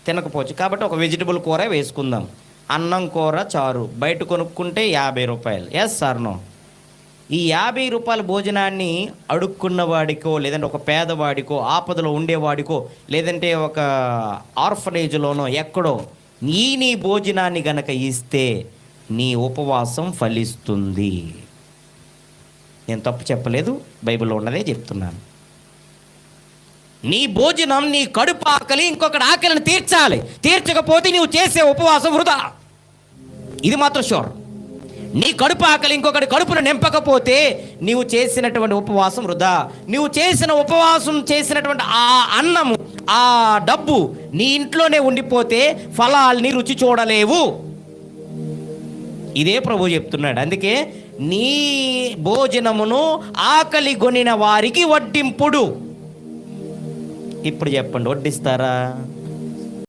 తినకపోవచ్చు. కాబట్టి ఒక వెజిటబుల్ కూర వేసుకుందాం, అన్నం కూర చారు బయట కొనుక్కుంటే 50 రూపాయలు. Yes sir no? ఈ 50 రూపాయల భోజనాన్ని అడుక్కున్న వాడికో, లేదంటే ఒక పేదవాడికో, ఆపదలో ఉండేవాడికో, లేదంటే ఒక ఆర్ఫనేజ్లోనో ఎక్కడో నీ భోజనాన్ని గనక ఇస్తే నీ ఉపవాసం ఫలిస్తుంది. నేను తప్పు చెప్పలేదు, బైబిల్లో ఉన్నదే చెప్తున్నాను. నీ భోజనం నీ కడుపు ఆకలి ఇంకొకటి ఆకలిని తీర్చాలి. తీర్చకపోతే నీవు చేసే ఉపవాసం వృధా. ఇది మాత్రం షూర్. నీ కడుపు ఆకలి ఇంకొకటి కడుపును నింపకపోతే నీవు చేసినటువంటి ఉపవాసం వృధా. నీవు చేసిన ఉపవాసం చేసినటువంటి ఆ అన్నము, ఆ డబ్బు నీ ఇంట్లోనే ఉండిపోతే ఫలాల్ని రుచి చూడలేవు. ఇదే ప్రభు చెప్తున్నాడు. అందుకే నీ భోజనమును ఆకలి గొనిన వారికి వడ్డింపుడు. ఇప్పుడు చెప్పండి, వడ్డిస్తారా?